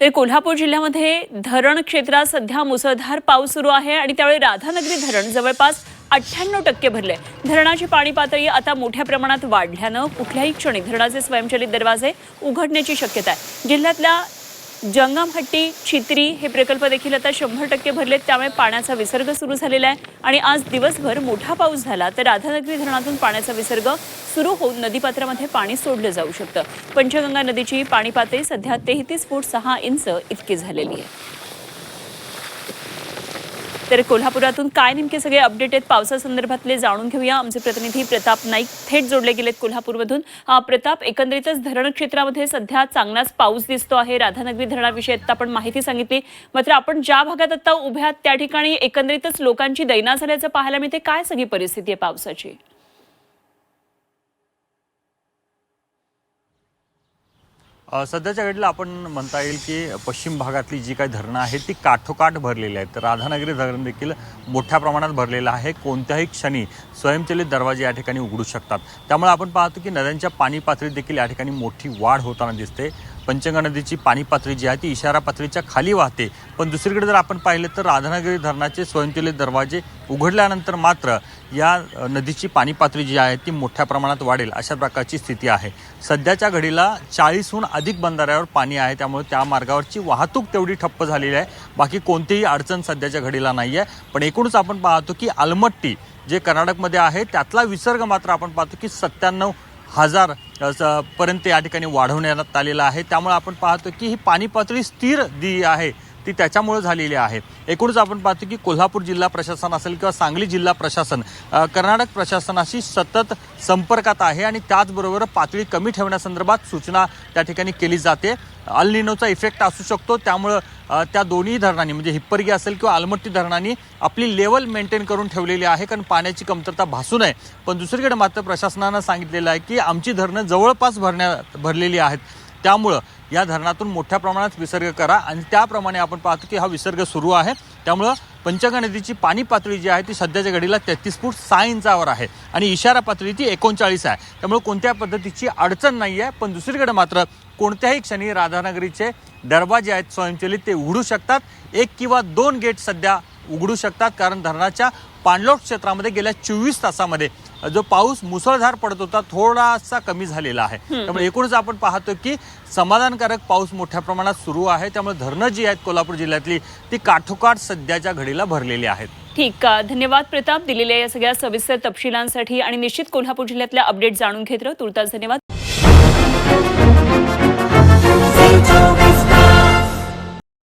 तर कोल्हापूर जिल्ह्यामध्ये धरण क्षेत्रात सध्या मुसळधार पाऊस सुरू आहे आणि त्यावेळी राधानगरी धरण जवळपास 98% भरले। धरणाची पाणी पातळी आता मोठ्या प्रमाणात वाढल्यानं कुठल्याही क्षणी धरणाचे स्वयंचलित दरवाजे उघडण्याची शक्यता आहे। जिल्ह्यातल्या जंगमहट्टी, चित्री हे प्रकल्प देखील आता 100% भरलेत, त्यामुळे पाण्याचा विसर्ग सुरू झालेला आहे आणि आज दिवसभर मोठा पाऊस झाला तर राधानगरी धरणातून पाण्याचा विसर्ग सुरू होऊन नदीपात्रामध्ये पाणी सोडलं जाऊ शकतं। पंचगंगा नदीची पाणी पातळी सध्या 33 फूट 6 इंच इतकी झालेली आहे। तर कोल्हापुरातून काय नेमके सगळे अपडेट आहेत पावसासंदर्भातले जाणून घेऊया। आमचे प्रतिनिधी प्रताप नाईक थेट जोडले गेलेत कोल्हापूरमधून। प्रताप, एकंदरीतच धरण क्षेत्रामध्ये सध्या चांगलाच पाऊस दिसतो आहे। राधानगरी धरणाविषयी आता आपण माहिती सांगितली, मात्र आपण ज्या भागात आता उभ्या आहात त्या ठिकाणी एकंदरीतच लोकांची दैना झाल्याचं पाहायला मिळते। काय सगळी परिस्थिती आहे पावसाची? सध्याच्या घडीला आपण म्हणता येईल की पश्चिम भागातली जी काही धरणं आहेत ती काठोकाठ भरलेली आहेत। तर राधानगरी धरण देखील मोठ्या प्रमाणात भरलेलं आहे। कोणत्याही क्षणी स्वयंचलित दरवाजे या ठिकाणी उघडू शकतात। त्यामुळे आपण पाहतो की नद्यांच्या पाणी पातळीत देखील या ठिकाणी मोठी वाढ होताना दिसते। पंचगंगा नदीची पाणी पातळी जी आहे ती इशारा पातळीच्या खाली वाहते, पण दुसरीकडे जर आपण पाहिलं तर राधानगरी धरणाचे स्वयंचलित दरवाजे उघडल्यानंतर मात्र या नदीची पाणी पातळी जी आहे ती मोठ्या प्रमाणात वाढेल अशा प्रकारची स्थिती आहे। सध्याच्या घडीला 40हून अधिक बंधाऱ्यावर पाणी आहे, त्यामुळे त्या मार्गावरची वाहतूक तेवढी ठप्प झालेली आहे। बाकी कोणतीही अडचण सध्याच्या घडीला नाही आहे। पण एकूणच आपण पाहतो की अलमट्टी जे कर्नाटकमध्ये आहे त्यातला विसर्ग मात्र आपण पाहतो की 97,000 पर्यंत या ठिकाणी वाढवण्यात आलेला आहे। त्यामुळे आपण पाहतो की ही पाणी पातळी स्थिर जी आहे ती त्याच्यामुळे झालेली आहे। एकूणच आपण पाहतो की कोल्हापूर जिल्हा प्रशासन असेल किंवा सांगली जिल्हा प्रशासन कर्नाटक प्रशासनाशी सतत संपर्कात आहे आणि त्याचबरोबर पातळी कमी ठेवण्यासंदर्भात सूचना त्या ठिकाणी केली जाते। अल निनोचा इफेक्ट असू शकतो, त्यामुळे त्या दोन्ही धरणांनी म्हणजे हिप्परगी असेल किंवा अलमट्टी धरणांनी आपली लेवल मेंटेन करून ठेवलेली आहे, कारण पाण्याची कमतरता भासू नये। पण दुसरीकडे मात्र प्रशासनानं सांगितलेलं आहे की आमची धरणं जवळपास भरलेली आहेत, त्यामुळं या धरणातून मोठ्या प्रमाणात विसर्ग करा आणि त्याप्रमाणे आपण पाहतो की हा विसर्ग सुरू आहे। त्यामुळं पंचगंगा नदीची पाणी पातळी जी आहे ती सध्याच्या घडीला 33 फूट 6 इंचावर आहे आणि इशारा पातळी ती 39 आहे। त्यामुळे कोणत्या पद्धतीची अडचण नाही आहे। पण दुसरीकडे मात्र कोणत्याही क्षणी राधानगरीचे दरवाजे आहेत स्वयंचलित ते उघडू शकतात। 1 किंवा 2 गेट सध्या उघडू शकतात, कारण धरणाच्या पाणलोट क्षेत्रामध्ये गेल्या 24 तासामध्ये जो पाऊस मुसळधार पडत होता थोडासा कमी झालेला आहे। त्यामुळे एकूणच आपण पाहतो की समाधानकारक पाऊस मोठ्या प्रमाणात सुरू आहे। त्यामुळे धरणं जी आहेत कोल्हापूर जिल्ह्यातली ती काठोकाठ सध्याच्या घडीला भरलेली आहेत। ठीक, धन्यवाद प्रताप दिलेल्या या सगळ्या सविस्तर तपशिलांसाठी आणि निश्चित कोल्हापूर जिल्ह्यातल्या अपडेट जाणून घेत राहू। तुर्तास धन्यवाद।